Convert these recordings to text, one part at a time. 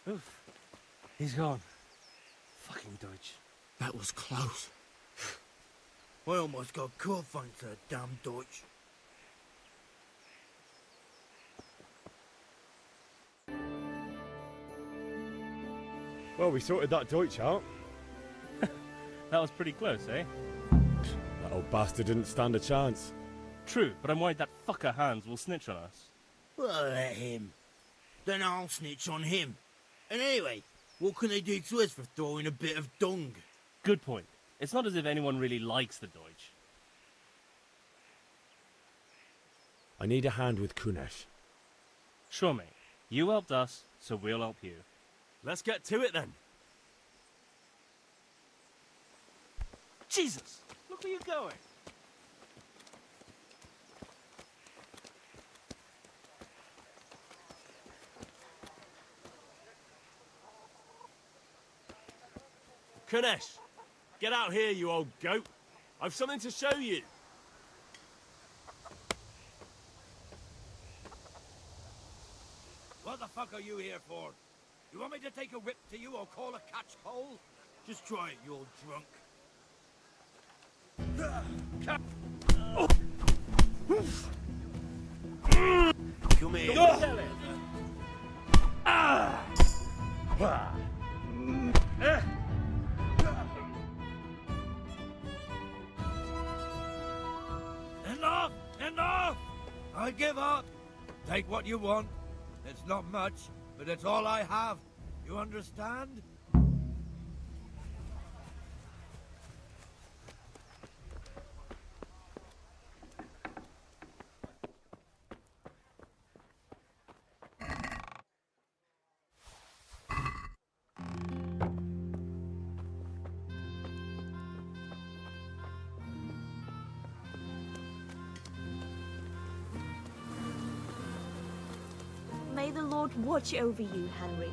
Oof. He's gone. Fucking Deutsch. That was close. I almost got caught thanks to that damn Deutsch. Well, we sorted that Deutsch out. That was pretty close, eh? That old bastard didn't stand a chance. True, but I'm worried that fucker Hans will snitch on us. Well, let him. Then I'll snitch on him. And anyway, what can they do to us for throwing a bit of dung? Good point. It's not as if anyone really likes the Deutsch. I need a hand with Kunesh. Sure, mate. You helped us, so we'll help you. Let's get to it then. Jesus! Look where you're going! Kunesh, get out here, you old goat. I've something to show you. What the fuck are you here for? You want me to take a whip to you or call a catch pole? Just try it, you old drunk. Come here. Enough! Enough! I give up. Take what you want. It's not much, but it's all I have. You understand? May the Lord watch over you, Henry.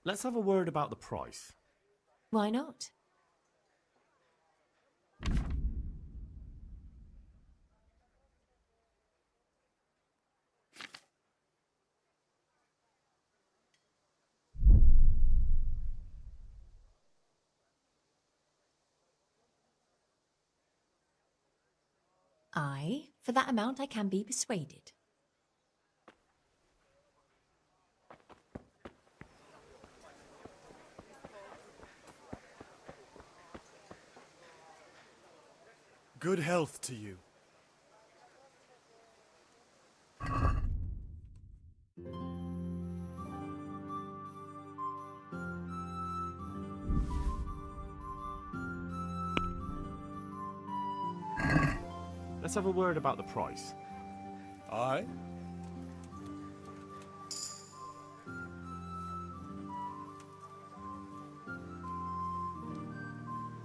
Let's have a word about the price. Why not? Aye, for that amount I can be persuaded. Good health to you. Let's have a word about the price. Aye?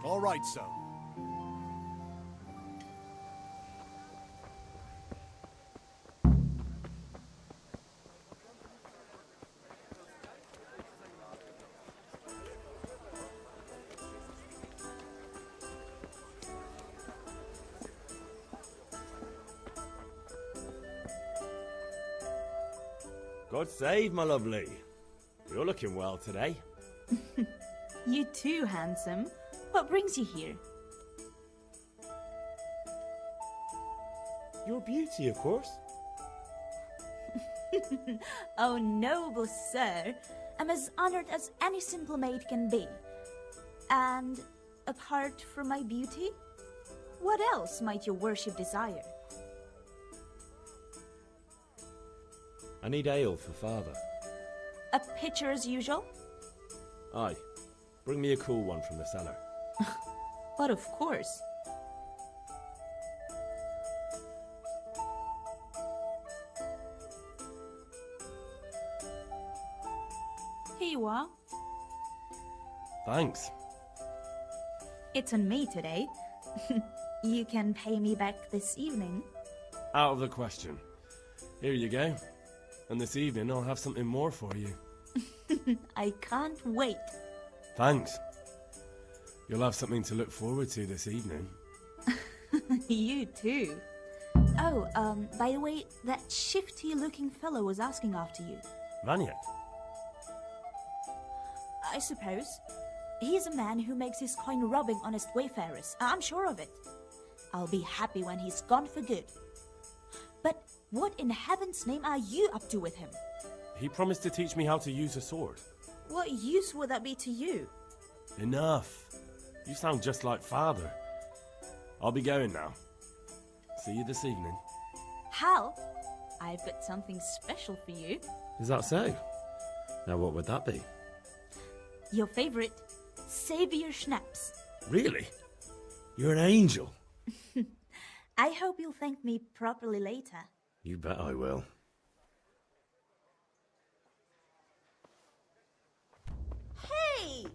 All right, so. God save, my lovely. You're looking well today. You too, handsome. What brings you here? Your beauty, of course. Oh, noble sir. I'm as honored as any simple maid can be. And apart from my beauty, what else might your worship desire? I need ale for father. A pitcher as usual? Aye. Bring me a cool one from the cellar. But of course. Here you are. Thanks. It's on me today. You can pay me back this evening. Out of the question. Here you go. And this evening I'll have something more for you. I can't wait. Thanks. You'll have something to look forward to this evening. You too. Oh, by the way, that shifty-looking fellow was asking after you. Vanya? I suppose. He's a man who makes his coin robbing honest wayfarers. I'm sure of it. I'll be happy when he's gone for good. But what in heaven's name are you up to with him? He promised to teach me how to use a sword. What use would that be to you? Enough. You sound just like father. I'll be going now. See you this evening. Hal, I've got something special for you. Is that so? Now what would that be? Your favorite, Savior Schnapps. Really? You're an angel. I hope you'll thank me properly later. You bet I will. Hey!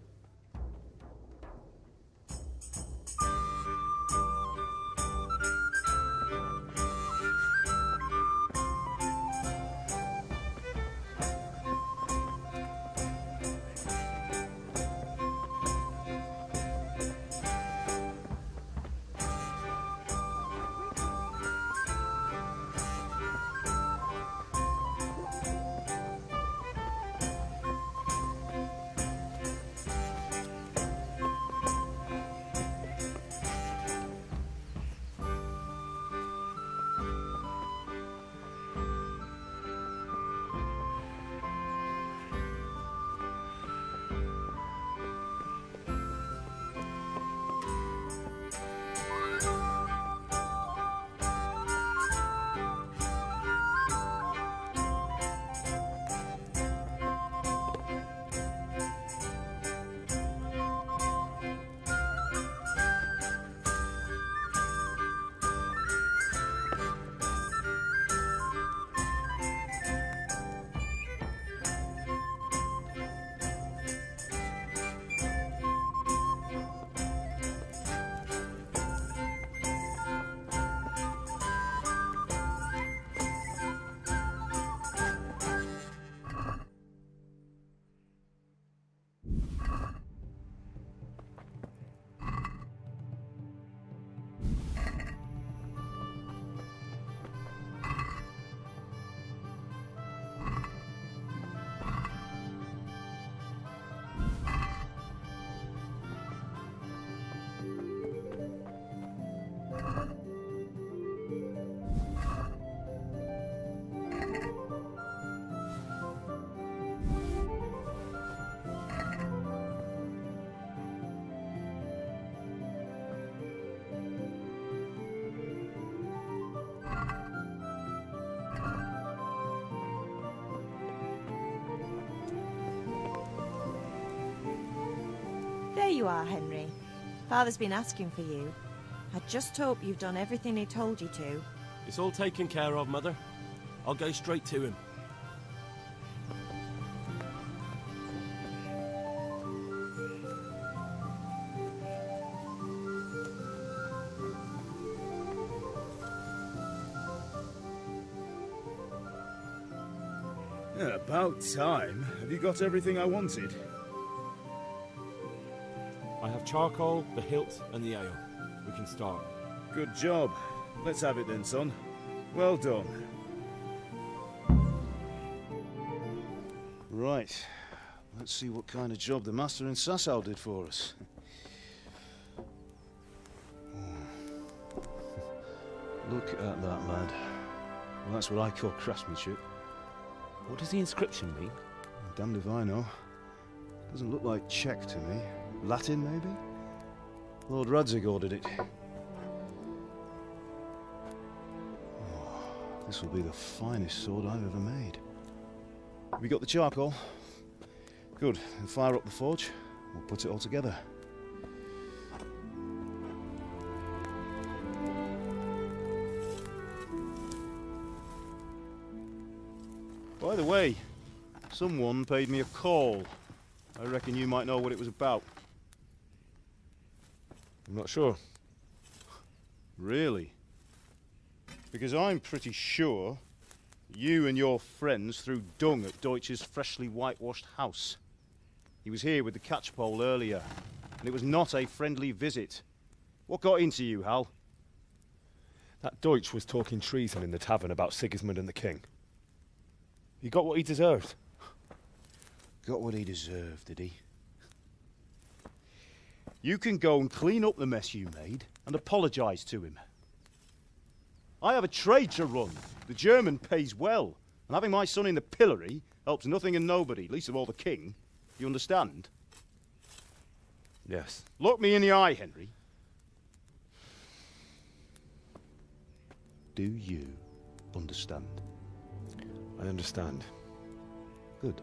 There you are, Henry. Father's been asking for you. I just hope you've done everything he told you to. It's all taken care of, Mother. I'll go straight to him. Yeah, about time. Have you got everything I wanted? I have charcoal, the hilt, and the ale. We can start. Good job. Let's have it then, son. Well done. Right. Let's see what kind of job the master in Sasau did for us. Look at that, lad. Well, that's what I call craftsmanship. What does the inscription mean? Damned if I know. Doesn't look like Czech to me. Latin, maybe? Lord Radzig ordered it. Oh, this will be the finest sword I've ever made. Have you got the charcoal? Good. Then fire up the forge. We'll put it all together. By the way, someone paid me a call I reckon you might know what it was about. I'm not sure. Really? Because I'm pretty sure you and your friends threw dung at Deutsch's freshly whitewashed house. He was here with the catchpole earlier, and it was not a friendly visit. What got into you, Hal? That Deutsch was talking treason in the tavern about Sigismund and the king. He got what he deserved. Got what he deserved, did he? You can go and clean up the mess you made and apologise to him. I have a trade to run. The German pays well, and having my son in the pillory helps nothing and nobody, least of all the king. You understand? Yes. Look me in the eye, Henry. Do you understand? I understand. Good.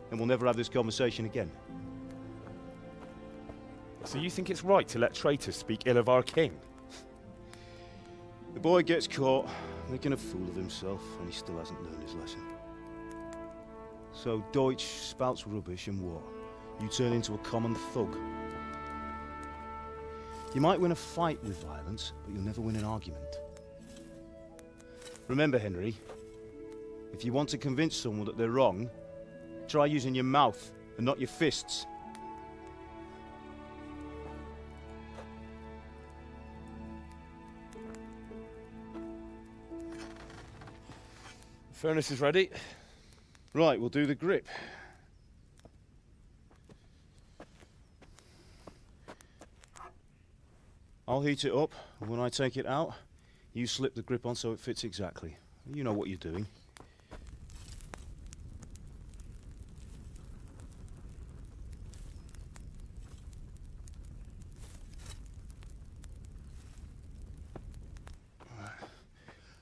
And we'll never have this conversation again. So you think it's right to let traitors speak ill of our king? The boy gets caught making a fool of himself, and he still hasn't learned his lesson. So Deutsch spouts rubbish, and what? You turn into a common thug. You might win a fight with violence, but you'll never win an argument. Remember, Henry, if you want to convince someone that they're wrong, try using your mouth and not your fists. The furnace is ready. Right, we'll do the grip. I'll heat it up, and when I take it out, you slip the grip on so it fits exactly. You know what you're doing.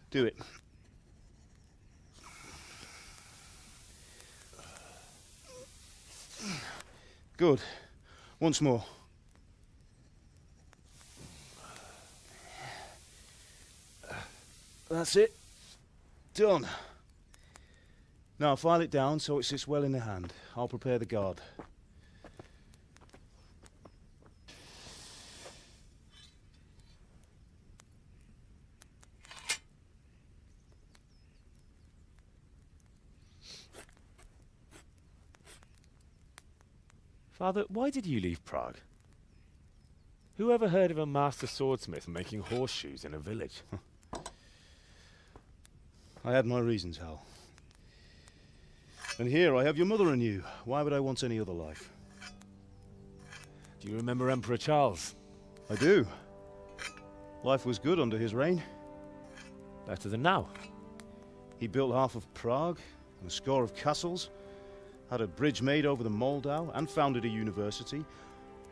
Do it. Good. Once more. That's it. Done. Now file it down so it sits well in the hand. I'll prepare the guard. Father, why did you leave Prague? Who ever heard of a master swordsmith making horseshoes in a village? I had my reasons, Hal. And here I have your mother and you. Why would I want any other life? Do you remember Emperor Charles? I do. Life was good under his reign. Better than now. He built half of Prague, and a score of castles, had a bridge made over the Moldau, and founded a university,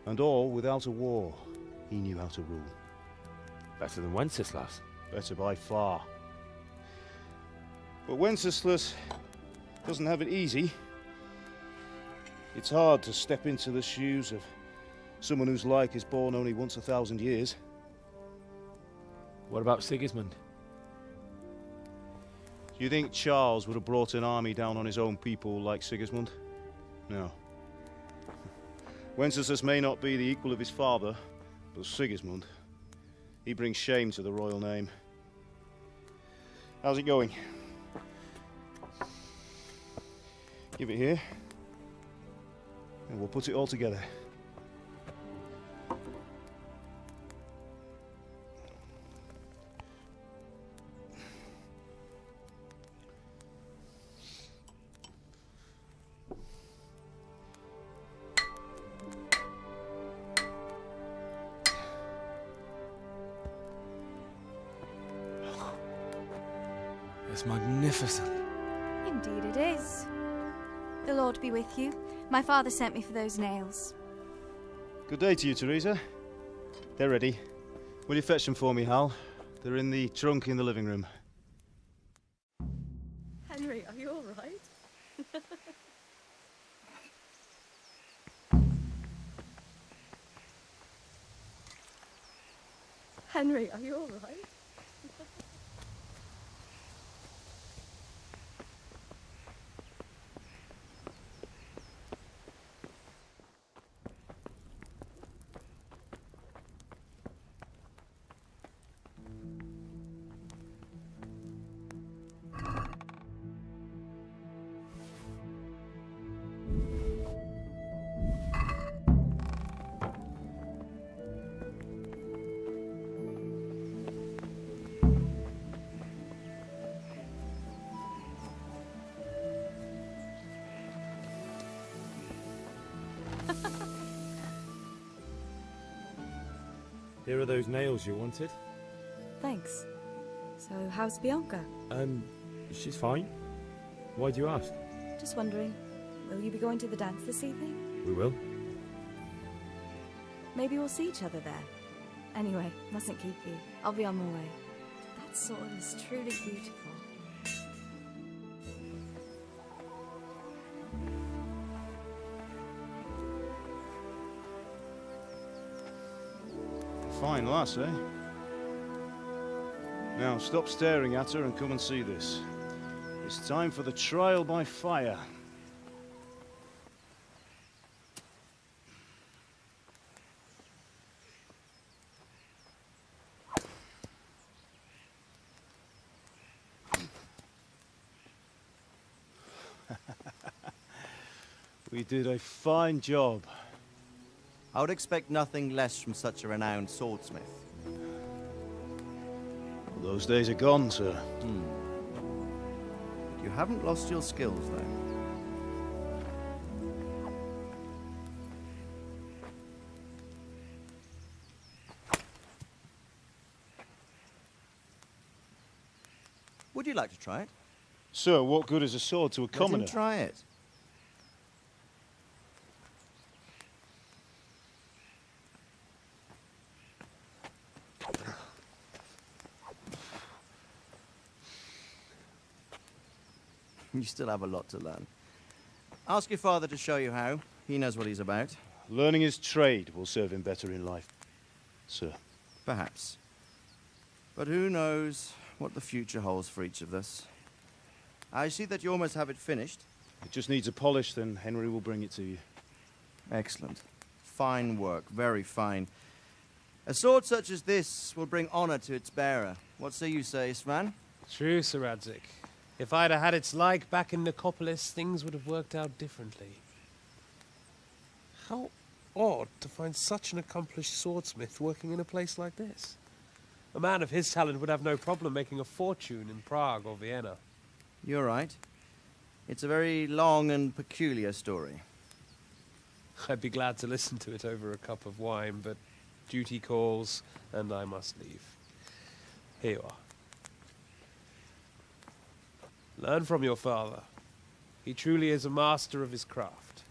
and all without a war. He knew how to rule. Better than Wenceslas. Better by far. But Wenceslas doesn't have it easy. It's hard to step into the shoes of someone whose like is born only once 1,000 years. What about Sigismund? Do you think Charles would have brought an army down on his own people like Sigismund? No. Wenceslas may not be the equal of his father, but Sigismund, he brings shame to the royal name. How's it going? Give it here, and we'll put it all together. It's magnificent. Indeed it is. The Lord be with you. My father sent me for those nails. Good day to you, Teresa. They're ready. Will you fetch them for me, Hal? They're in the trunk in the living room. Henry, are you all right? Henry, are you all right? Here are those nails you wanted. Thanks. So, how's Bianca? She's fine. Why do you ask? Just wondering, will you be going to the dance this evening? We will. Maybe we'll see each other there. Anyway, mustn't keep you. I'll be on my way. That sword is truly beautiful. Fine lass, eh? Now, stop staring at her and come and see this. It's time for the trial by fire. We did a fine job. I would expect nothing less from such a renowned swordsmith. Well, those days are gone, sir. You haven't lost your skills, though. Would you like to try it? Sir, what good is a sword to a commoner? Let him try it. You still have a lot to learn. Ask your father to show you how. He knows what he's about. Learning his trade will serve him better in life, sir. Perhaps. But who knows what the future holds for each of us. I see that you almost have it finished. It just needs a polish, then Henry will bring it to you. Excellent. Fine work, very fine. A sword such as this will bring honor to its bearer. What say you, Svan? True, Sir Radzig. If I'd have had its like back in Nicopolis, things would have worked out differently. How odd to find such an accomplished swordsmith working in a place like this. A man of his talent would have no problem making a fortune in Prague or Vienna. You're right. It's a very long and peculiar story. I'd be glad to listen to it over a cup of wine, but duty calls, and I must leave. Here you are. Learn from your father. He truly is a master of his craft.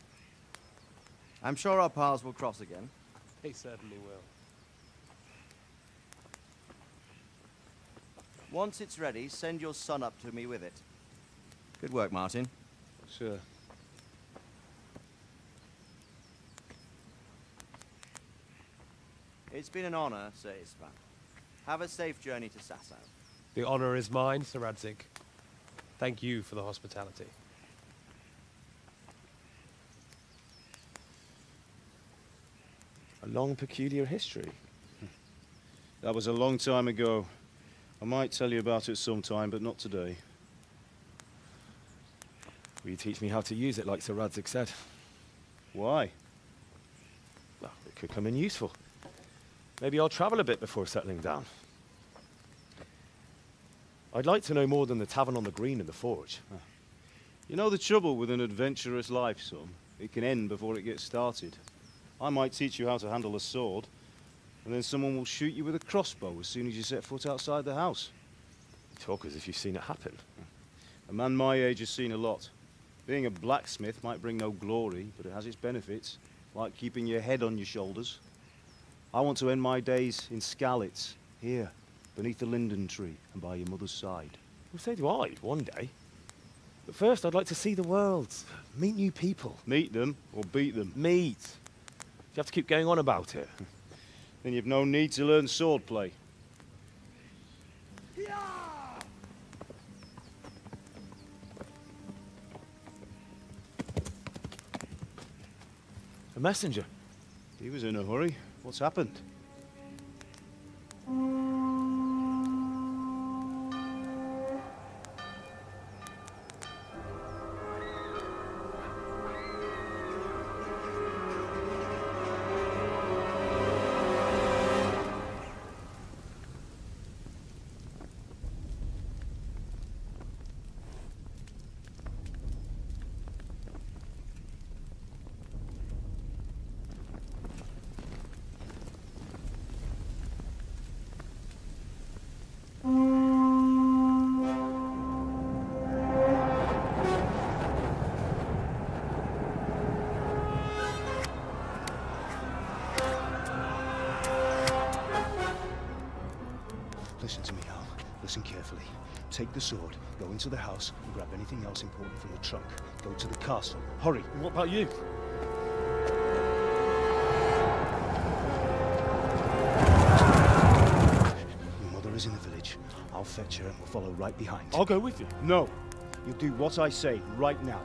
I'm sure our paths will cross again. He certainly will. Once it's ready, send your son up to me with it. Good work, Martin. Sure. It's been an honor, Sir Isvan. Have a safe journey to Sasau. The honor is mine, Sir Radzig. Thank you for the hospitality. A long, peculiar history. That was a long time ago. I might tell you about it sometime, but not today. Will you teach me how to use it, like Sir Radzig said? Why? Well, it could come in useful. Maybe I'll travel a bit before settling down. I'd like to know more than the tavern on the green and the forge. You know the trouble with an adventurous life, son? It can end before it gets started. I might teach you how to handle a sword, and then someone will shoot you with a crossbow as soon as you set foot outside the house. You talk as if you've seen it happen. A man my age has seen a lot. Being a blacksmith might bring no glory, but it has its benefits, like keeping your head on your shoulders. I want to end my days in Skalitz, here, beneath the linden tree and by your mother's side. Well, so do I, one day. But first, I'd like to see the world, meet new people. Meet them or beat them? Meet. You have to keep going on about it. Then you've no need to learn swordplay. A messenger. He was in a hurry. What's happened? Listen to me, Al. Listen carefully. Take the sword, go into the house, and grab anything else important from the trunk. Go to the castle. Hurry! What about you? Your mother is in the village. I'll fetch her and we'll follow right behind. I'll go with you. No! You'll do what I say right now.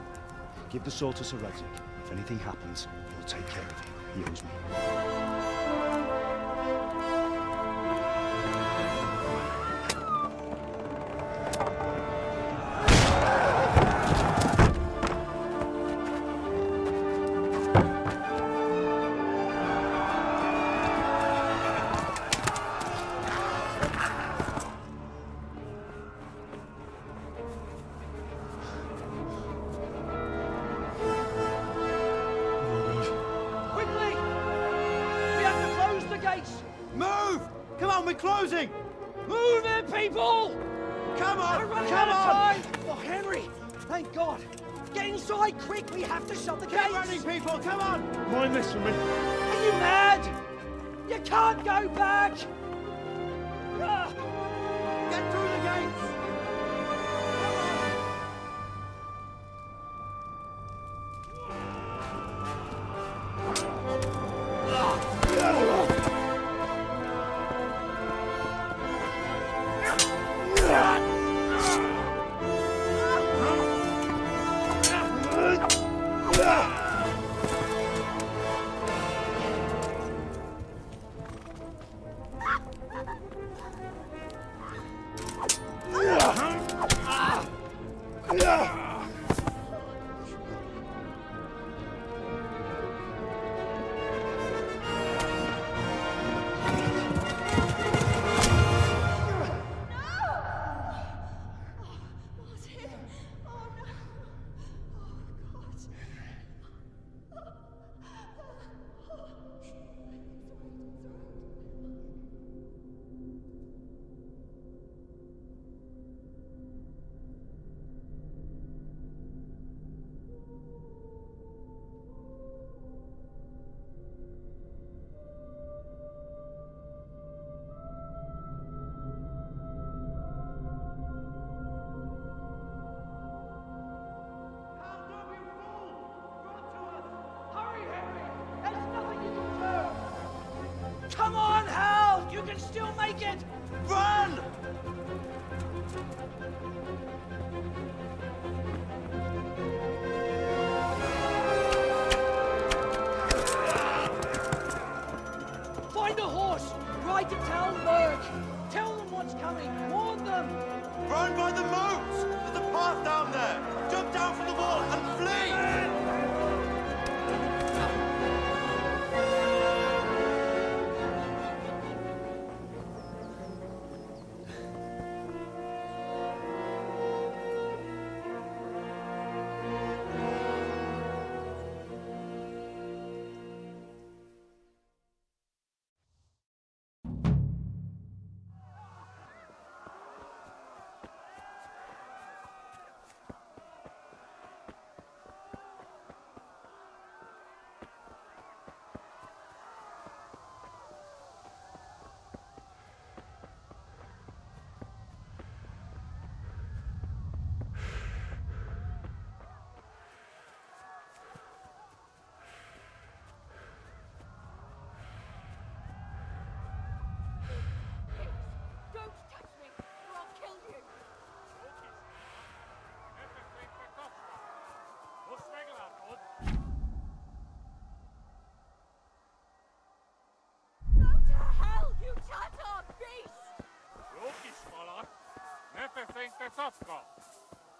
Give the sword to Sir Isaac. If anything happens, he'll take care of you. He owes me. Move! Come on, we're closing! Move it, people! Come on! We're running Come out of on! time! Oh, Henry! Thank God! Get inside, quick! We have to shut the Get gates! running, people! Come on! Mind this for me. Are you mad? You can't go back! Ah. Get through the gates! Come on, Hal! You can still make it! Run! Find a horse! Ride to town, Merc! Tell them what's coming! Warn them! Run by the moats! There's a path down there! Jump down from the wall and flee!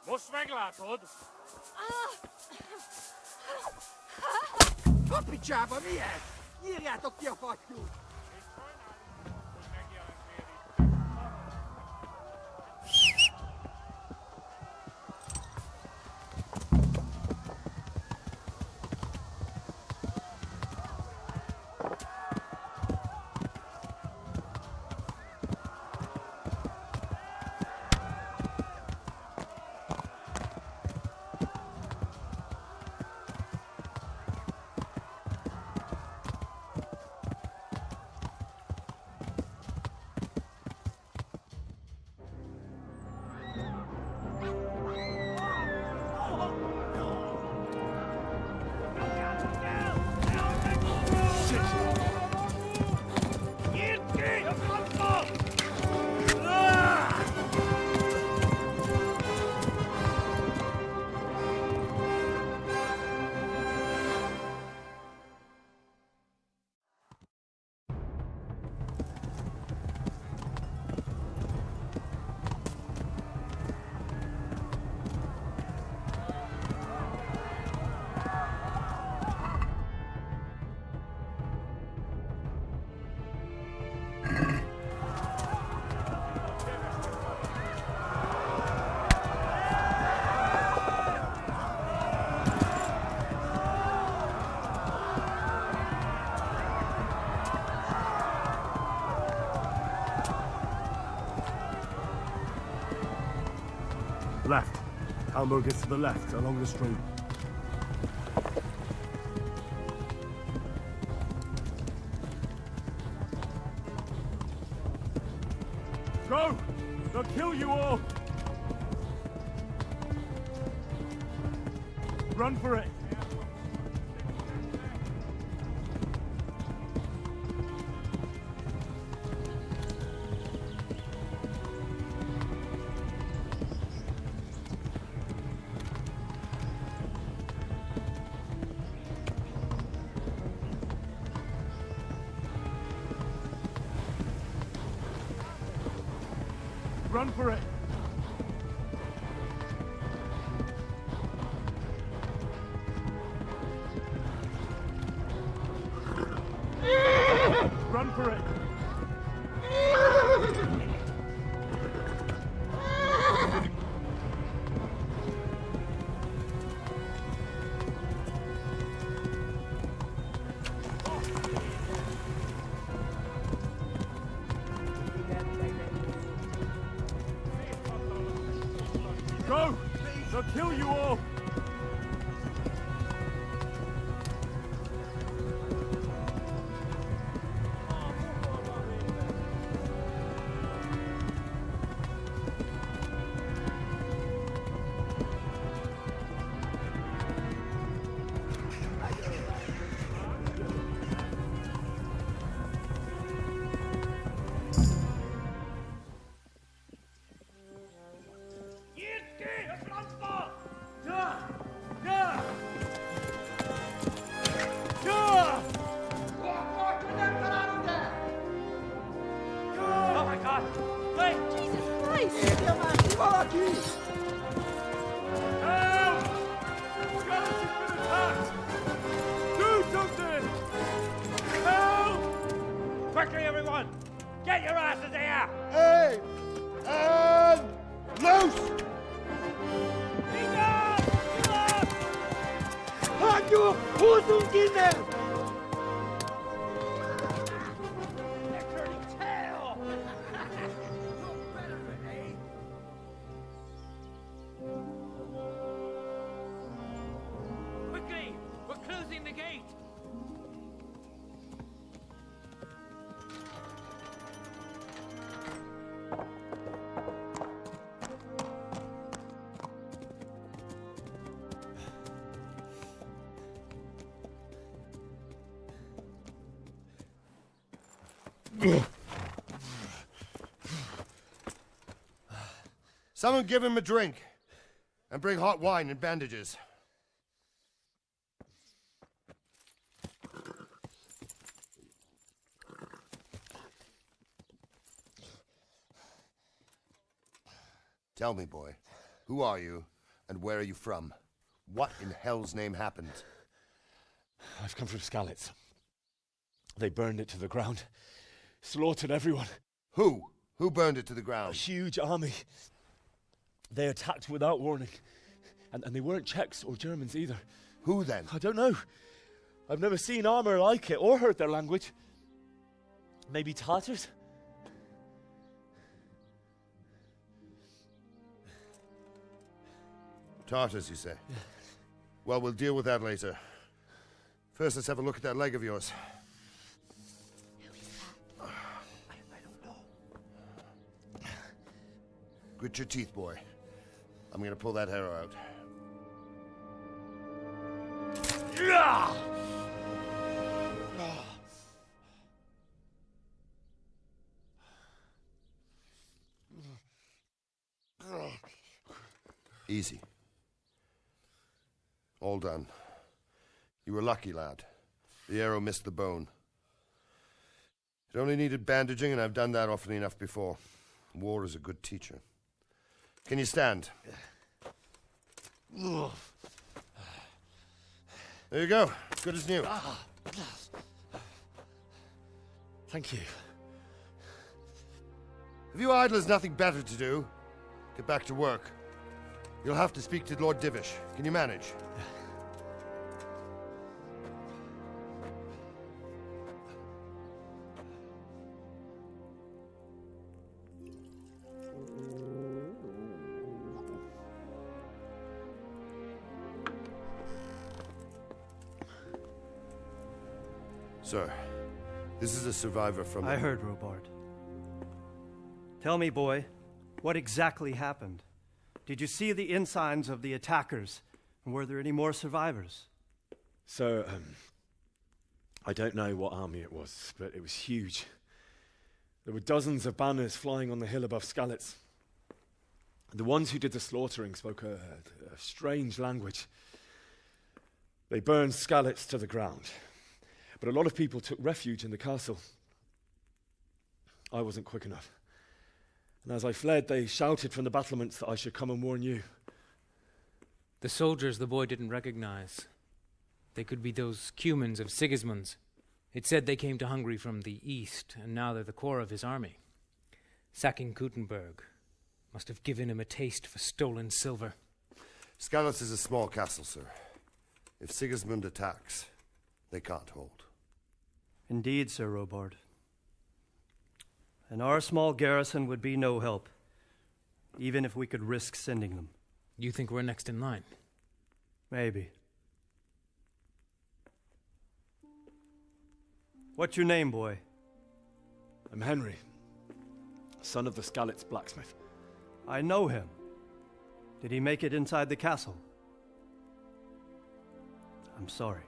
Most meglátod? A picsába miért? Írjátok ki a fattyút! Left. Hamburg is to the left, along the stream. Go! They'll kill you all! Run for it! Run for it! Run for it! Go! They'll kill you all! Oh my God! Wait! Jesus Christ! Help! Skeleton's been attacked! Do something! Help! Quickly, everyone! Get your asses here! Hey! And loose! Hanyo! Who's in there? They're turning tail! Quickly! We're closing the gate! Someone give him a drink. And bring hot wine and bandages. Tell me, boy, who are you and where are you from? What in hell's name happened? I've come from Skalitz. They burned it to the ground. Slaughtered everyone. Who? Who burned it to the ground? A huge army. They attacked without warning. And they weren't Czechs or Germans either. Who then? I don't know. I've never seen armor like it or heard their language. Maybe Tatars? Tartars, you say? Well, we'll deal with that later. First, let's have a look at that leg of yours. Who is that? I don't know. Grit your teeth, boy. I'm gonna pull that arrow out. Easy. All done. You were lucky, lad. The arrow missed the bone. It only needed bandaging, and I've done that often enough before. War is a good teacher. Can you stand? There you go. Good as new. Thank you. Have you idlers nothing better to do? Get back to work. You'll have to speak to Lord Divish. Can you manage? Sir, this is a survivor from... I heard, Robard. Tell me, boy, what exactly happened? Did you see the ensigns of the attackers? And were there any more survivors? So, I don't know what army it was, but it was huge. There were dozens of banners flying on the hill above Skalitz. The ones who did the slaughtering spoke a strange language. They burned Skalitz to the ground, but a lot of people took refuge in the castle. I wasn't quick enough. And as I fled, they shouted from the battlements that I should come and warn you. The soldiers the boy didn't recognize. They could be those Cumans of Sigismund's. It said they came to Hungary from the east, and now they're the core of his army. Sacking Gutenberg must have given him a taste for stolen silver. Skalitz is a small castle, sir. If Sigismund attacks, they can't hold. Indeed, Sir Robard. And our small garrison would be no help, even if we could risk sending them. You think we're next in line? Maybe. What's your name, boy? I'm Henry, son of the Skalitz blacksmith. I know him. Did he make it inside the castle? I'm sorry.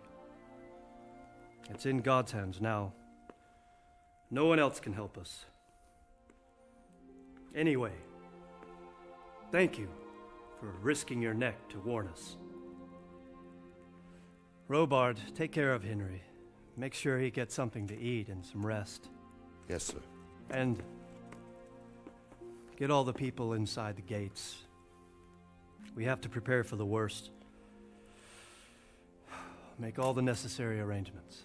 It's in God's hands now. No one else can help us. Anyway, thank you for risking your neck to warn us. Robard, take care of Henry. Make sure he gets something to eat and some rest. Yes, sir. And get all the people inside the gates. We have to prepare for the worst. Make all the necessary arrangements.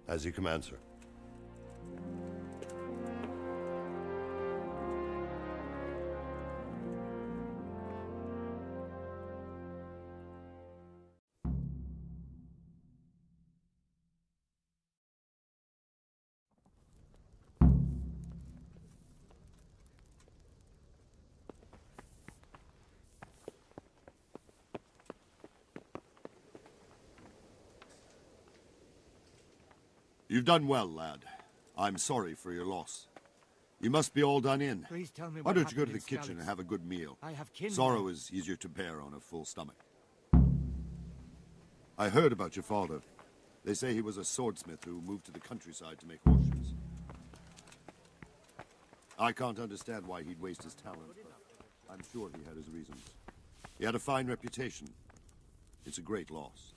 As you command, sir. You've done well, lad. I'm sorry for your loss. You must be all done in. Please tell me Why what don't you go to happened the in kitchen Skalitz? and have a good meal? I have kin Sorrow there. is easier to bear on a full stomach. I heard about your father. They say he was a swordsmith who moved to the countryside to make horseshoes. I can't understand why he'd waste his talent, but I'm sure he had his reasons. He had a fine reputation. It's a great loss.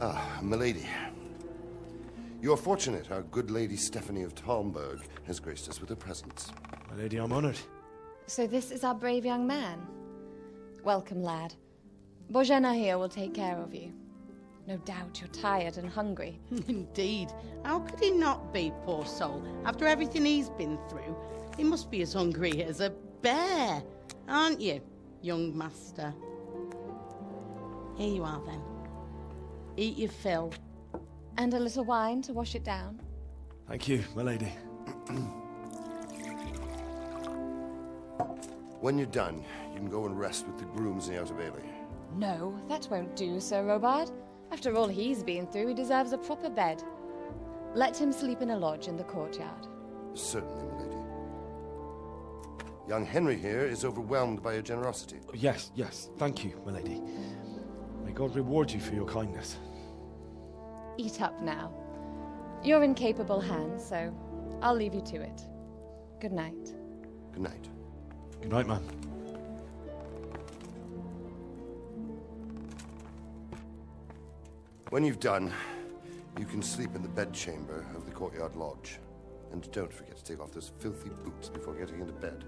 Ah, milady. You are fortunate our good lady Stephanie of Talmberg has graced us with her presence. My lady, I'm honored. So this is our brave young man. Welcome, lad. Bozhena here will take care of you. No doubt you're tired and hungry. Indeed. How could he not be, poor soul? After everything he's been through, he must be as hungry as a bear, aren't you, young master? Here you are, then. Eat your fill. And a little wine to wash it down. Thank you, my lady. When you're done, you can go and rest with the grooms in the Outer Bailey. No, that won't do, Sir Robard. After all he's been through, he deserves a proper bed. Let him sleep in a lodge in the courtyard. Certainly, milady. Young Henry here is overwhelmed by your generosity. Yes, yes. Thank you, my lady. May God reward you for your kindness. Eat up now. You're in capable hands, so I'll leave you to it. Good night. Good night. Good night, man. When you've done, you can sleep in the bedchamber of the courtyard lodge. And don't forget to take off those filthy boots before getting into bed.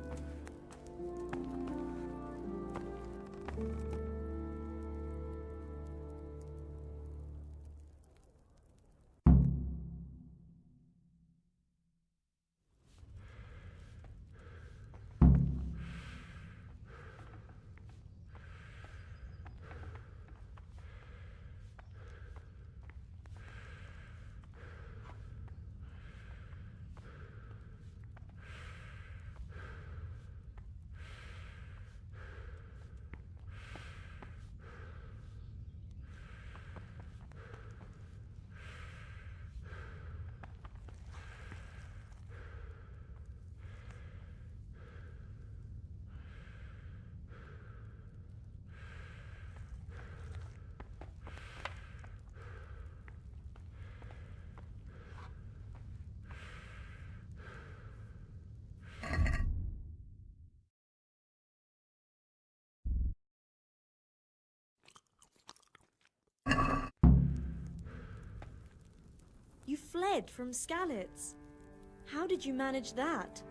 fled from Skalitz. How did you manage that?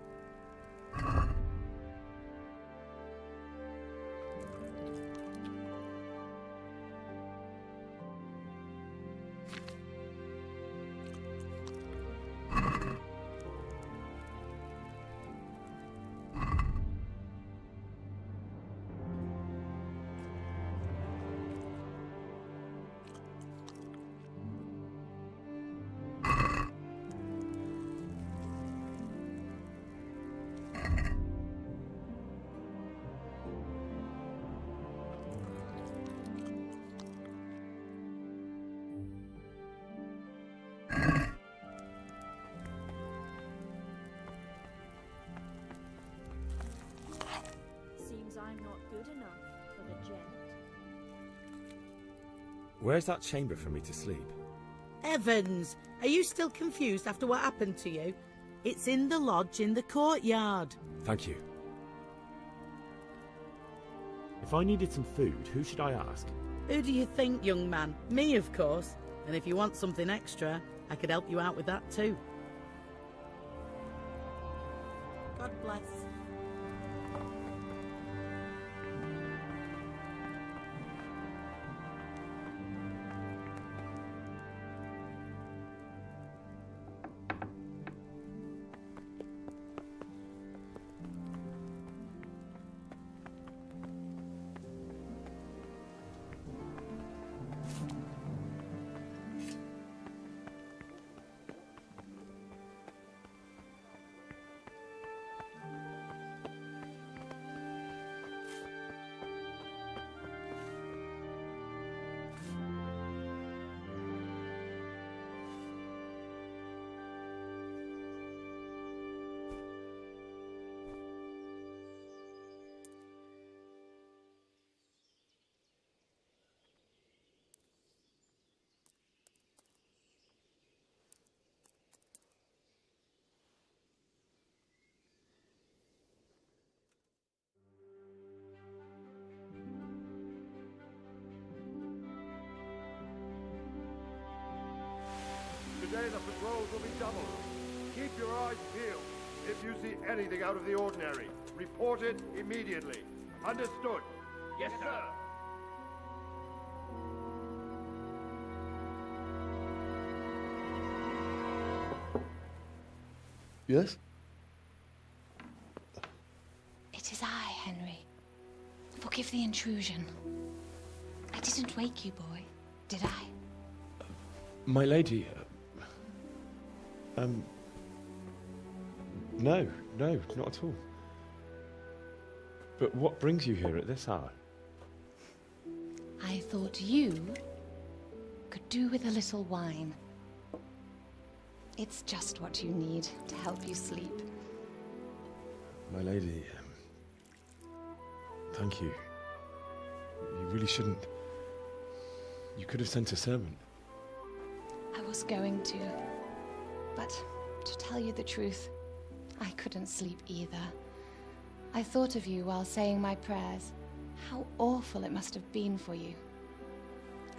Seems I'm not good enough for the gent. Where's that chamber for me to sleep? Evans, are you still confused after what happened to you? It's in the lodge in the courtyard. Thank you. If I needed some food, who should I ask? Who do you think, young man? Me, of course. And if you want something extra, I could help you out with that too. God bless. Today the patrols will be doubled. Keep your eyes peeled. If you see anything out of the ordinary, report it immediately. Understood? Yes, sir. Yes? It is I, Henry. Forgive the intrusion. I didn't wake you, boy, did I? My lady, no, not at all. But what brings you here at this hour? I thought you could do with a little wine. It's just what you need to help you sleep. My lady, thank you. You really shouldn't. You could have sent a servant. I was going to, but to tell you the truth, I couldn't sleep either. I thought of you while saying my prayers. How awful it must have been for you.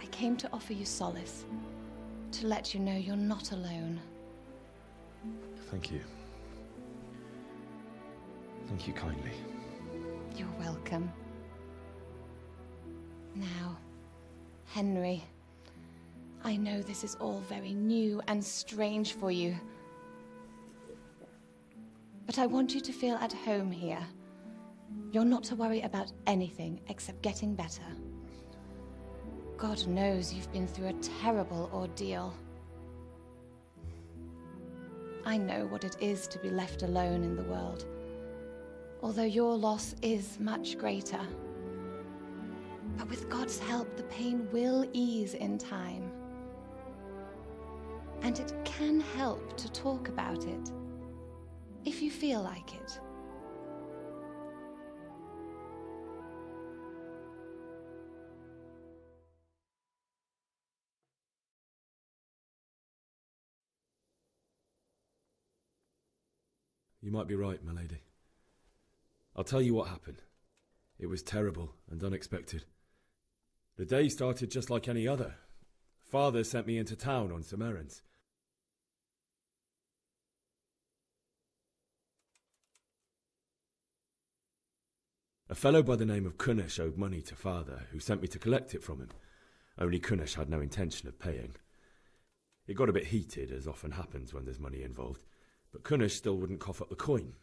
I came to offer you solace, to let you know you're not alone. Thank you. Thank you kindly. You're welcome. Now, Henry, I know this is all very new and strange for you. But I want you to feel at home here. You're not to worry about anything except getting better. God knows you've been through a terrible ordeal. I know what it is to be left alone in the world, although your loss is much greater. But with God's help, the pain will ease in time. And it can help to talk about it, if you feel like it. You might be right, my lady. I'll tell you what happened. It was terrible and unexpected. The day started just like any other. Father sent me into town on some errands. A fellow by the name of Kunish owed money to father, who sent me to collect it from him. Only Kunish had no intention of paying. It got a bit heated, as often happens when there's money involved, but Kunish still wouldn't cough up the coin.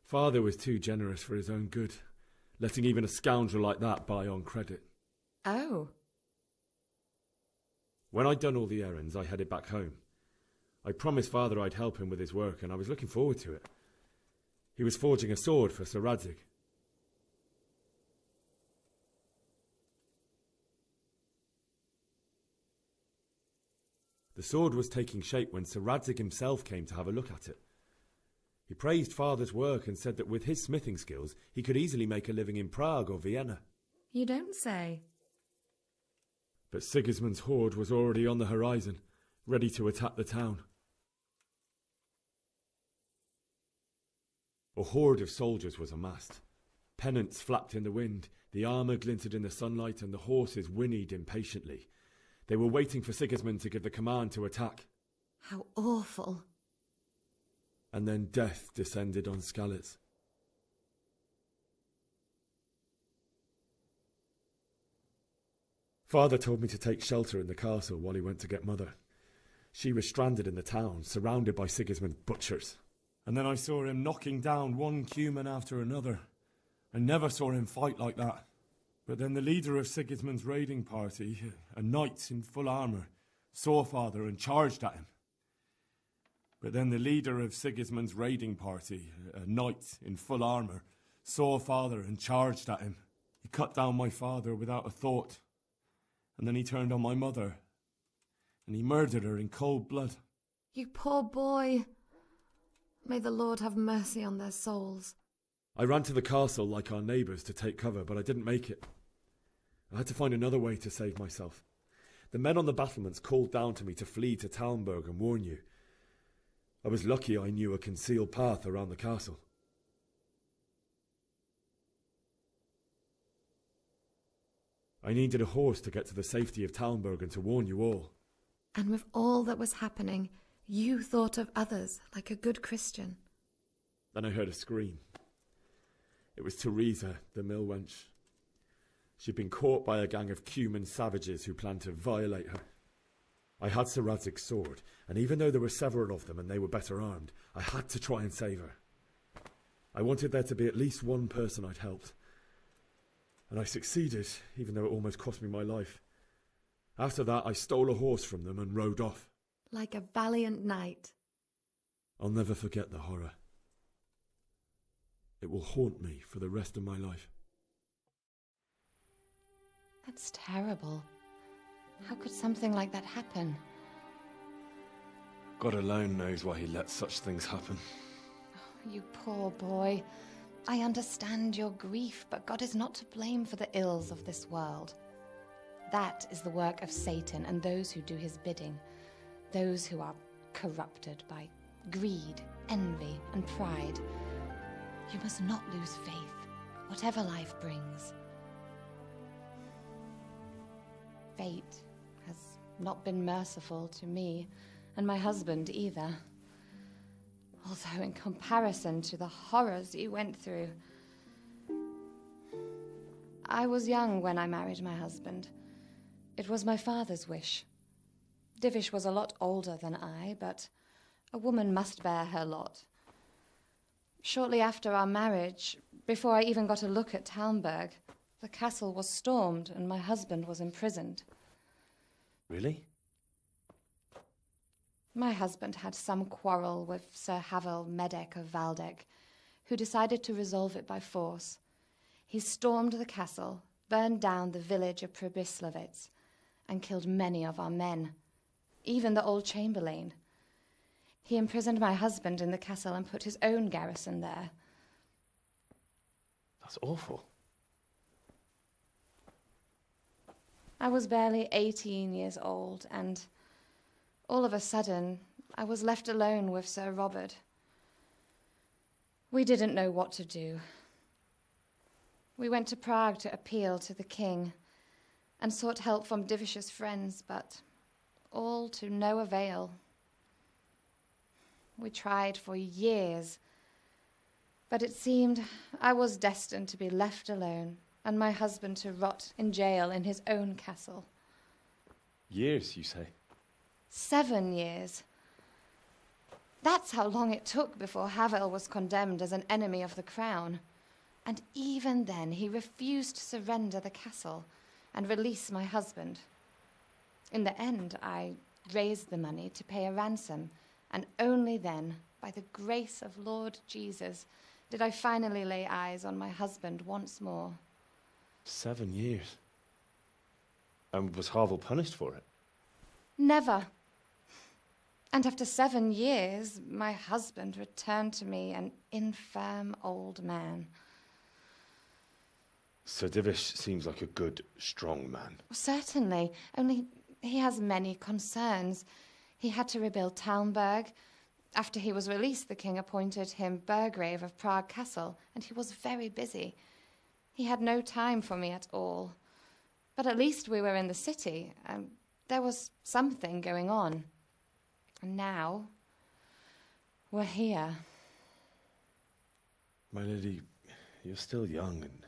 Father was too generous for his own good, letting even a scoundrel like that buy on credit. Oh. When I'd done all the errands, I headed back home. I promised father I'd help him with his work, and I was looking forward to it. He was forging a sword for Sir Radzig. The sword was taking shape when Sir Radzig himself came to have a look at it. He praised father's work and said that with his smithing skills, he could easily make a living in Prague or Vienna. You don't say. But Sigismund's horde was already on the horizon, ready to attack the town. A horde of soldiers was amassed. Pennants flapped in the wind, the armour glinted in the sunlight, and the horses whinnied impatiently. They were waiting for Sigismund to give the command to attack. How awful. And then death descended on Skalitz. Father told me to take shelter in the castle while he went to get Mother. She was stranded in the town, surrounded by Sigismund's butchers. And then I saw him knocking down one Cuman after another. I never saw him fight like that. But then the leader of Sigismund's raiding party, a knight in full armour, saw father and charged at him. But then the leader of Sigismund's raiding party, a knight in full armour, saw father and charged at him. He cut down my father without a thought. And then he turned on my mother. And he murdered her in cold blood. You poor boy. May the Lord have mercy on their souls. I ran to the castle like our neighbours to take cover, but I didn't make it. I had to find another way to save myself. The men on the battlements called down to me to flee to Talmberg and warn you. I was lucky I knew a concealed path around the castle. I needed a horse to get to the safety of Talmberg and to warn you all. And with all that was happening, you thought of others like a good Christian. Then I heard a scream. It was Teresa, the mill wench. She'd been caught by a gang of Cuman savages who planned to violate her. I had Sir Radzig's sword, and even though there were several of them and they were better armed, I had to try and save her. I wanted there to be at least one person I'd helped. And I succeeded, even though it almost cost me my life. After that, I stole a horse from them and rode off. Like a valiant knight. I'll never forget the horror. It will haunt me for the rest of my life. That's terrible. How could something like that happen? God alone knows why he lets such things happen. Oh, you poor boy. I understand your grief, but God is not to blame for the ills of this world. That is the work of Satan and those who do his bidding. Those who are corrupted by greed, envy, and pride. You must not lose faith, whatever life brings. Fate has not been merciful to me, and my husband either. Although in comparison to the horrors you went through. I was young when I married my husband. It was my father's wish. Divish was a lot older than I, but a woman must bear her lot. Shortly after our marriage, before I even got a look at Talmberg, the castle was stormed and my husband was imprisoned. Really? My husband had some quarrel with Sir Havel Medek of Valdek, who decided to resolve it by force. He stormed the castle, burned down the village of Pribyslavitz, and killed many of our men, even the old chamberlain. He imprisoned my husband in the castle and put his own garrison there. That's awful. I was barely 18 years old, and all of a sudden, I was left alone with Sir Robert. We didn't know what to do. We went to Prague to appeal to the king and sought help from Divish's friends, but all to no avail. We tried for years, But it seemed I was destined to be left alone, and my husband to rot in jail in his own castle. Years, you say? 7 years. That's how long it took before Havel was condemned as an enemy of the crown. And even then he refused to surrender the castle and release my husband. In the end, I raised the money to pay a ransom, and only then, by the grace of Lord Jesus, did I finally lay eyes on my husband once more. 7 years? And was Havel punished for it? Never. And after 7 years, my husband returned to me an infirm old man. Sir Divish seems like a good, strong man. Certainly, only he has many concerns. He had to rebuild Talmberg. After he was released, the king appointed him Burgrave of Prague Castle, and he was very busy. He had no time for me at all. But at least we were in the city, and there was something going on. And now, we're here. My lady, you're still young and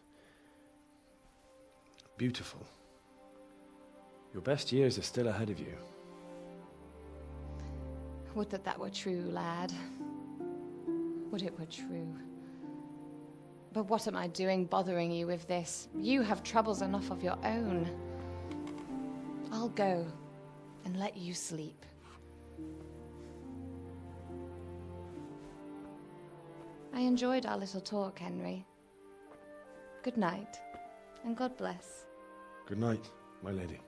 beautiful. Your best years are still ahead of you. Would that that were true, lad. Would it were true. But what am I doing bothering you with this? You have troubles enough of your own. I'll go and let you sleep. I enjoyed our little talk, Henry. Good night, and God bless. Good night, my lady.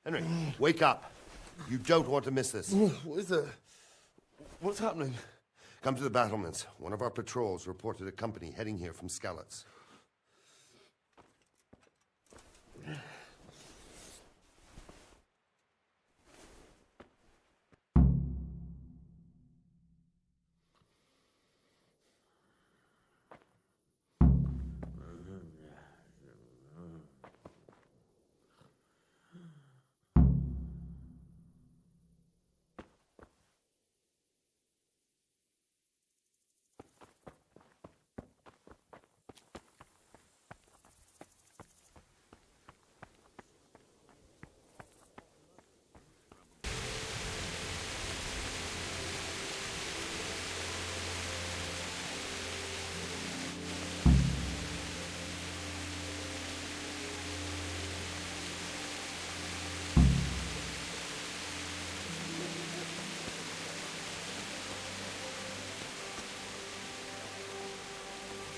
Henry, wake up. You don't want to miss this. What is that? What's happening? Come to the battlements. One of our patrols reported a company heading here from Skalitz.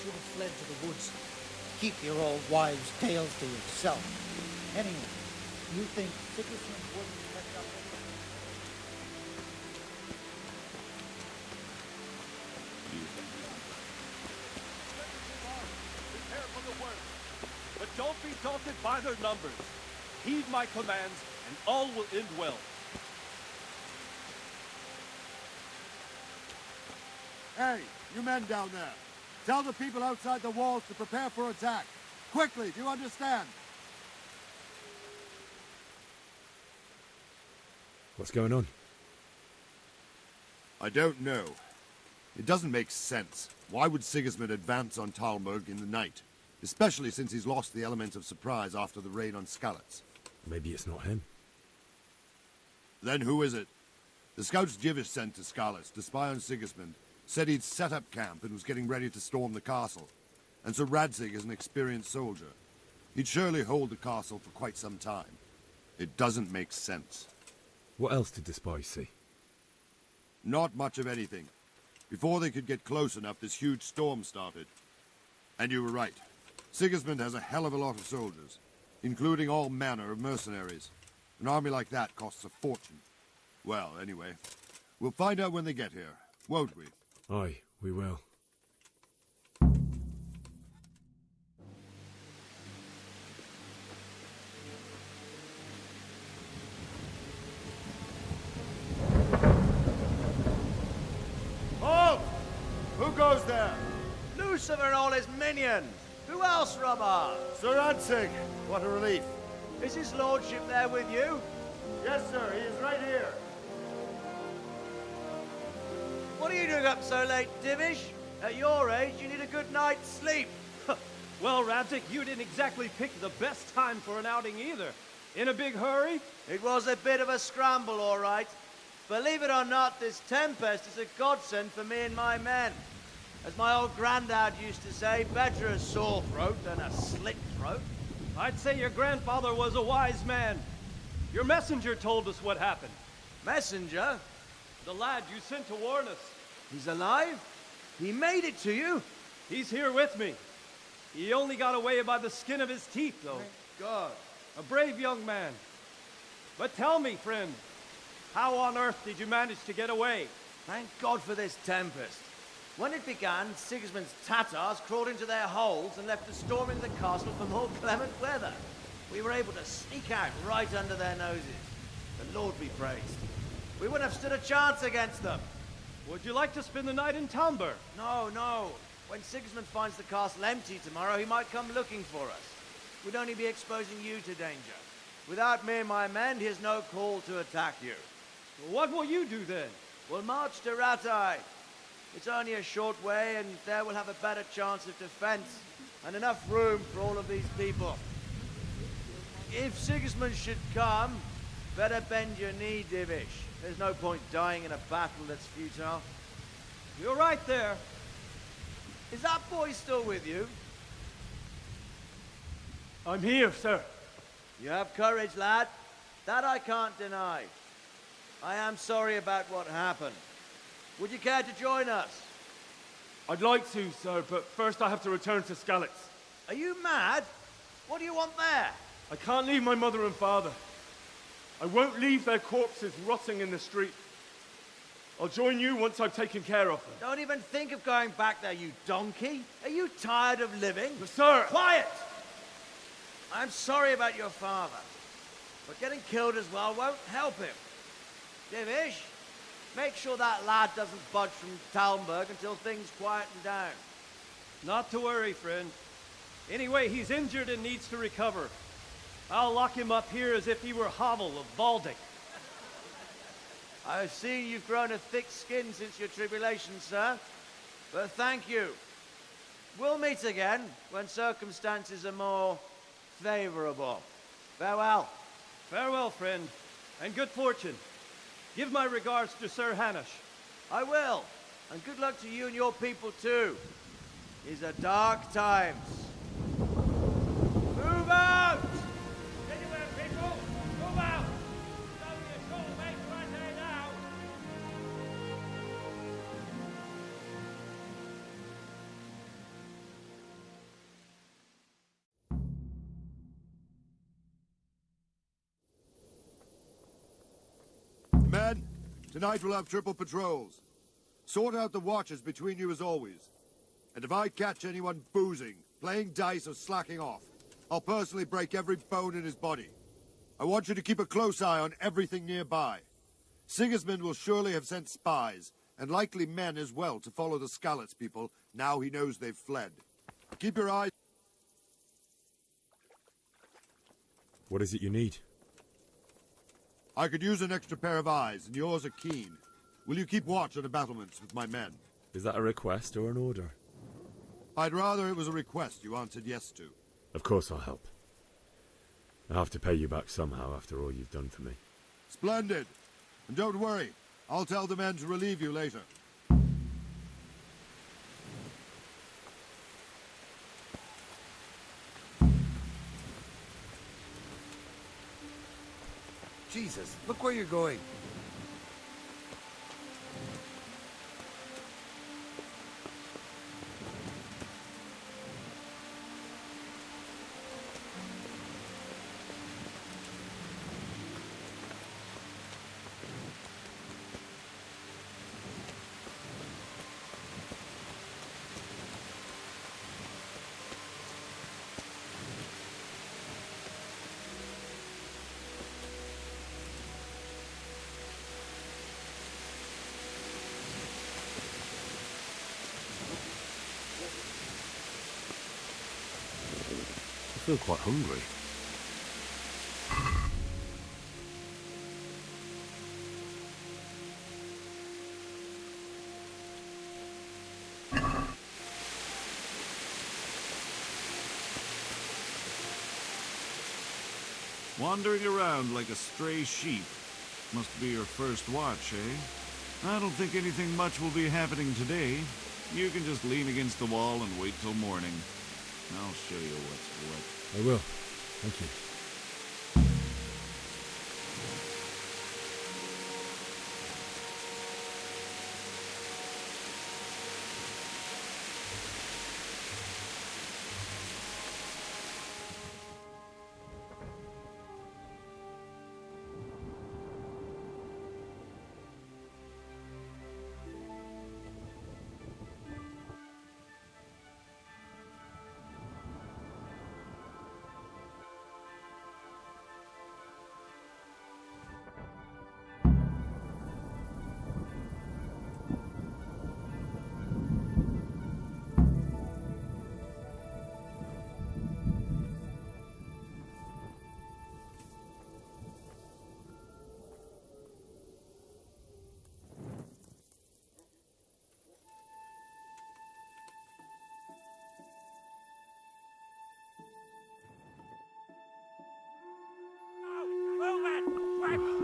Should have fled to the woods. Keep your old wives' tales to yourself. Anyway, you think Sigismund wouldn't catch up with them? Prepare for the worst, but don't be daunted by their numbers. Heed my commands, and all will end well. Hey, you men down there. Tell the people outside the walls to prepare for attack. Quickly, do you understand? What's going on? I don't know. It doesn't make sense. Why would Sigismund advance on Talmberg in the night? Especially since he's lost the element of surprise after the raid on Skalitz. Maybe it's not him. Then who is it? The scouts Jivish sent to Skalitz to spy on Sigismund said he'd set up camp and was getting ready to storm the castle. And Sir Radzig is an experienced soldier. He'd surely hold the castle for quite some time. It doesn't make sense. What else did the spies see? Not much of anything. Before they could get close enough, this huge storm started. And you were right. Sigismund has a hell of a lot of soldiers, including all manner of mercenaries. An army like that costs a fortune. Well, anyway, we'll find out when they get here, won't we? Aye, we will. Halt! Who goes there? Lucifer and all his minions. Who else, Robert? Sir Radzig, what a relief. Is his lordship there with you? Yes, sir, he is right here. What are you doing up so late, Divish? At your age, you need a good night's sleep. Well, Radzig, you didn't exactly pick the best time for an outing either. In a big hurry? It was a bit of a scramble, all right. Believe it or not, this tempest is a godsend for me and my men. As my old granddad used to say, better a sore throat than a slit throat. I'd say your grandfather was a wise man. Your messenger told us what happened. Messenger? The lad you sent to warn us. He's alive? He made it to you? He's here with me. He only got away by the skin of his teeth, though. Thank God. A brave young man. But tell me, friend, how on earth did you manage to get away? Thank God for this tempest. When it began, Sigismund's Tatars crawled into their holes and left us storming the castle for more clement weather. We were able to sneak out right under their noses. The Lord be praised. We wouldn't have stood a chance against them. Would you like to spend the night in Talmberg? No, no. When Sigismund finds the castle empty tomorrow, he might come looking for us. We'd only be exposing you to danger. Without me and my men, he has no call to attack you. Well, what will you do then? We'll march to Ratai. It's only a short way, and there we'll have a better chance of defense and enough room for all of these people. If Sigismund should come, better bend your knee, Divish. There's no point dying in a battle that's futile. You're right there. Is that boy still with you? I'm here, sir. You have courage, lad. That I can't deny. I am sorry about what happened. Would you care to join us? I'd like to, sir, but first I have to return to Skalitz. Are you mad? What do you want there? I can't leave my mother and father. I won't leave their corpses rotting in the street. I'll join you once I've taken care of them. Don't even think of going back there, you donkey. Are you tired of living? But sir! Quiet! I'm sorry about your father, but getting killed as well won't help him. Divish, make sure that lad doesn't budge from Talmberg until things quieten down. Not to worry, friend. Anyway, he's injured and needs to recover. I'll lock him up here as if he were Havel of Baldic. I've seen you've grown a thick skin since your tribulation, sir. But thank you. We'll meet again when circumstances are more favorable. Farewell. Farewell, friend, and good fortune. Give my regards to Sir Hanush. I will. And good luck to you and your people, too. These are dark times. Move out! Anywhere, people! Move out! It's only a short way right there now! Men, tonight we'll have triple patrols. Sort out the watches between you as always. And if I catch anyone boozing, playing dice or slacking off, I'll personally break every bone in his body. I want you to keep a close eye on everything nearby. Sigismund will surely have sent spies, and likely men as well, to follow the Skalitz people now he knows they've fled. Keep your eyes... What is it you need? I could use an extra pair of eyes, and yours are keen. Will you keep watch on the battlements with my men? Is that a request or an order? I'd rather it was a request you answered yes to. Of course I'll help. I have to pay you back somehow after all you've done for me. Splendid. And don't worry, I'll tell the men to relieve you later. Jesus, look where you're going. I feel quite hungry. Wandering around like a stray sheep. Must be your first watch, eh? I don't think anything much will be happening today. You can just lean against the wall and wait till morning. I'll show you what's what. I will. Thank you.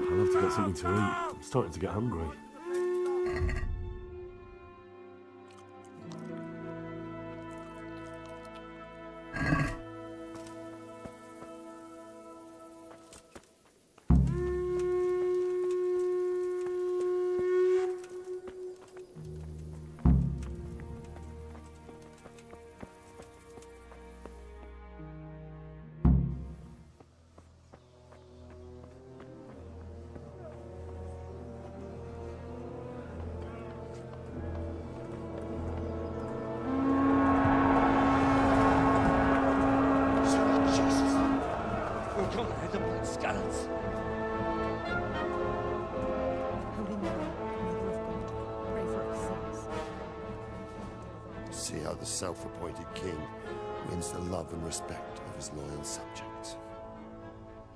I'll have to get something to eat. I'm starting to get hungry. See how the self-appointed king wins the love and respect of his loyal subjects.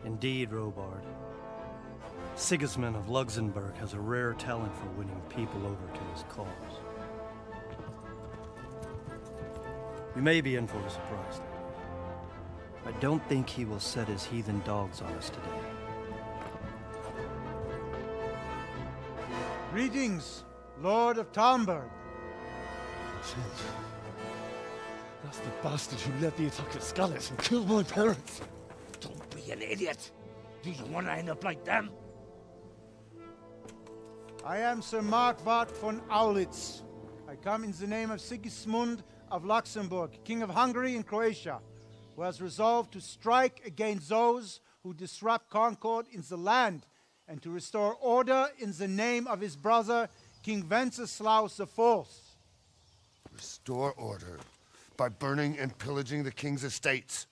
Indeed, Robard. Sigismund of Luxembourg has a rare talent for winning people over to his cause. We may be in for a surprise, though. I don't think he will set his heathen dogs on us today. Greetings, Lord of Talmberg. That's the bastard who led the attack at Scarlet and killed my parents. Don't be an idiot. Do you want to end up like them? I am Sir Markwart von Aulitz. I come in the name of Sigismund of Luxembourg, King of Hungary and Croatia, who has resolved to strike against those who disrupt concord in the land and to restore order in the name of his brother, King Wenceslaus IV. Restore order by burning and pillaging the king's estates.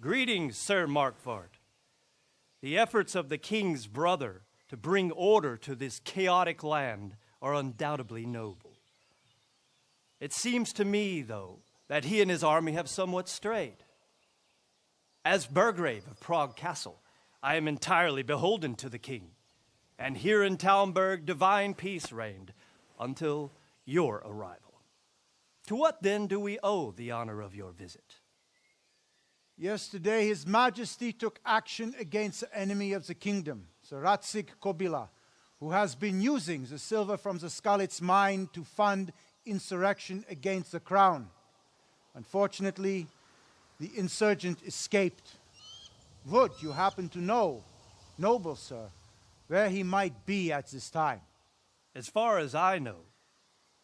Greetings, Sir Markwart. The efforts of the king's brother to bring order to this chaotic land are undoubtedly noble. It seems to me, though, that he and his army have somewhat strayed. As Burgrave of Prague Castle, I am entirely beholden to the king, and here in Talmberg divine peace reigned until your arrival. To what then do we owe the honor of your visit? Yesterday, His Majesty took action against the enemy of the kingdom, the Ratsig Kobila, who has been using the silver from the Skalitz mine to fund insurrection against the crown. Unfortunately, the insurgent escaped. Would you happen to know, noble sir, where he might be at this time? As far as I know,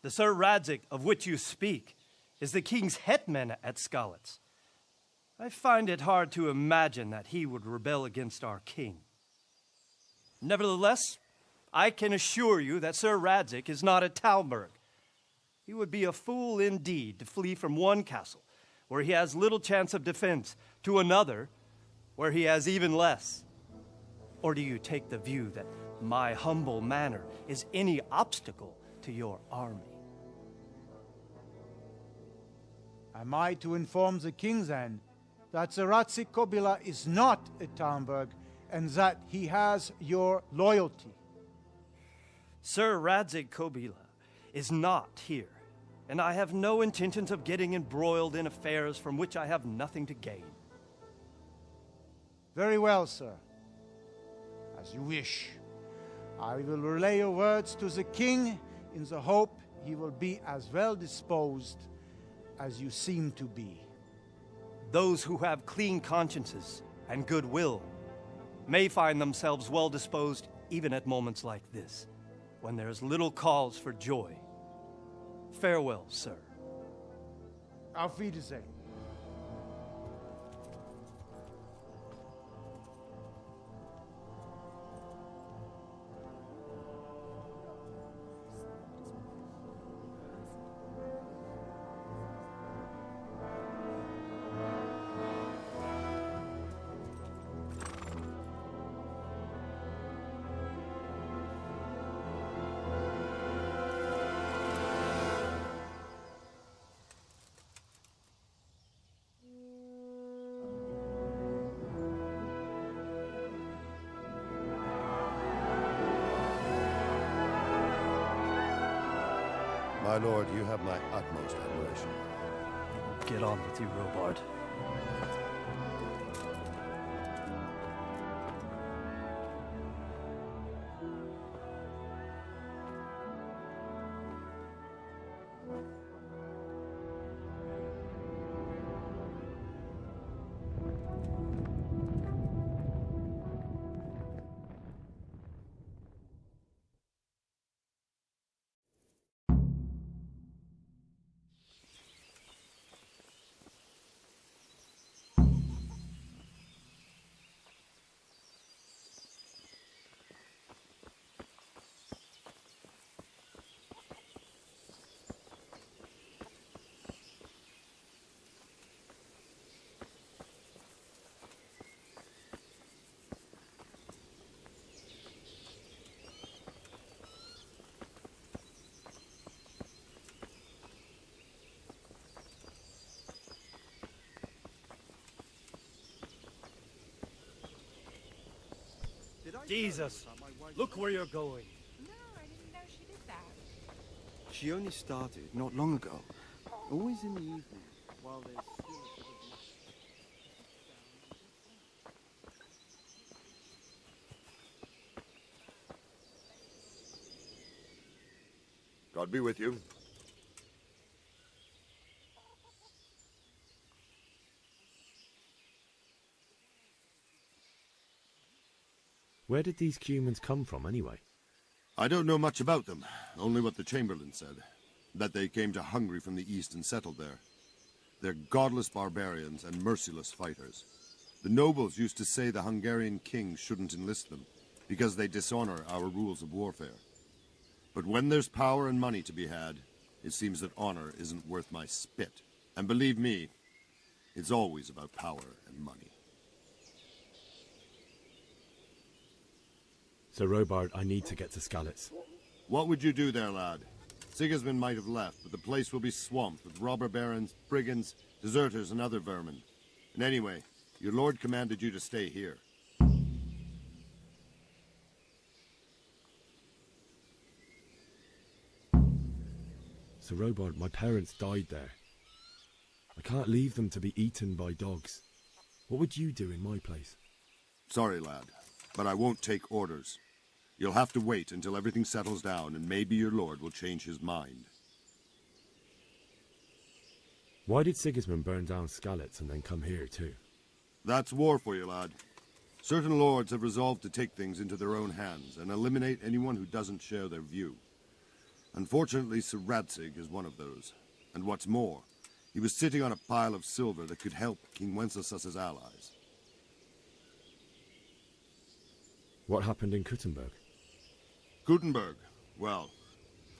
the Sir Radzik of which you speak is the king's hetman at Skalitz. I find it hard to imagine that he would rebel against our king. Nevertheless, I can assure you that Sir Radzik is not at Talmberg. He would be a fool indeed to flee from one castle, where he has little chance of defense, to another, where he has even less. Or do you take the view that my humble manner is any obstacle to your army? Am I to inform the king then that the Ratsik Kobila is not at Talmberg and that he has your loyalty? Sir Radzik Kobila is not here, and I have no intentions of getting embroiled in affairs from which I have nothing to gain. Very well, sir. As you wish. I will relay your words to the king in the hope he will be as well disposed as you seem to be. Those who have clean consciences and goodwill may find themselves well disposed even at moments like this, when there is little cause for joy. Farewell, sir. Auf Wiedersehen. My lord, you have my utmost admiration. Get on with you, Robard. Jesus, look where you're going. No, I didn't know she did that. She only started not long ago. Always in the evening, while there's still a bit of light. God be with you. Where did these humans come from, anyway? I don't know much about them, only what the Chamberlain said. That they came to Hungary from the east and settled there. They're godless barbarians and merciless fighters. The nobles used to say the Hungarian king shouldn't enlist them, because they dishonor our rules of warfare. But when there's power and money to be had, it seems that honor isn't worth my spit. And believe me, it's always about power and money. So, Robard, I need to get to Skalitz. What would you do there, lad? Sigismund might have left, but the place will be swamped with robber barons, brigands, deserters, and other vermin. And anyway, your lord commanded you to stay here. So, Robard, my parents died there. I can't leave them to be eaten by dogs. What would you do in my place? Sorry, lad, but I won't take orders. You'll have to wait until everything settles down, and maybe your lord will change his mind. Why did Sigismund burn down Skalitz and then come here too? That's war for you, lad. Certain lords have resolved to take things into their own hands and eliminate anyone who doesn't share their view. Unfortunately, Sir Radzig is one of those. And what's more, he was sitting on a pile of silver that could help King Wenceslas's allies. What happened in Kuttenberg? Kuttenberg? Well,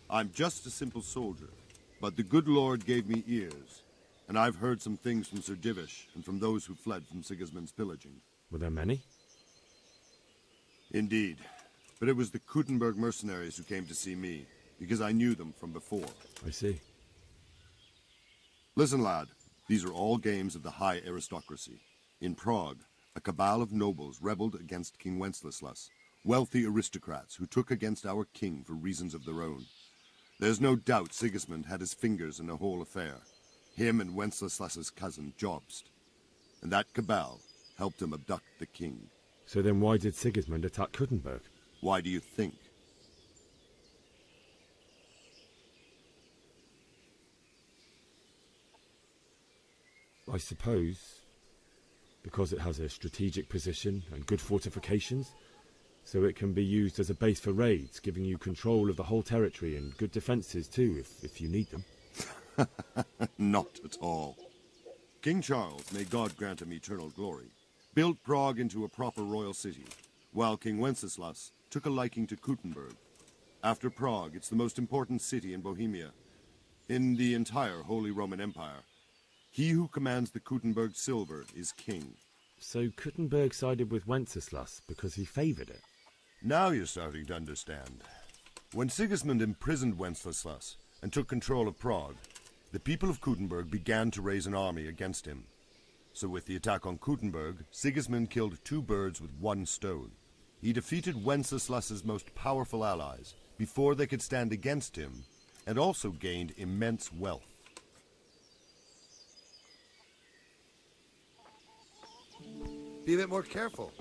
I'm just a simple soldier, but the good Lord gave me ears, and I've heard some things from Sir Divish and from those who fled from Sigismund's pillaging. Were there many? Indeed, but it was the Kuttenberg mercenaries who came to see me, because I knew them from before. I see. Listen, lad, these are all games of the high aristocracy. In Prague, a cabal of nobles rebelled against King Wenceslas, wealthy aristocrats who took against our king for reasons of their own. There's no doubt Sigismund had his fingers in the whole affair, him and Wenceslas's cousin Jobst. And that cabal helped him abduct the king. So then why did Sigismund attack Kuttenberg? Why do you think? I suppose because it has a strategic position and good fortifications, so it can be used as a base for raids, giving you control of the whole territory and good defences too, if you need them. Not at all. King Charles, may God grant him eternal glory, built Prague into a proper royal city, while King Wenceslas took a liking to Kuttenberg. After Prague, it's the most important city in Bohemia, in the entire Holy Roman Empire. He who commands the Kuttenberg silver is king. So Kuttenberg sided with Wenceslas because he favoured it? Now you're starting to understand. When Sigismund imprisoned Wenceslas and took control of Prague, the people of Kuttenberg began to raise an army against him. So with the attack on Kuttenberg, Sigismund killed two birds with one stone. He defeated Wenceslas's most powerful allies before they could stand against him, and also gained immense wealth. Be a bit more careful.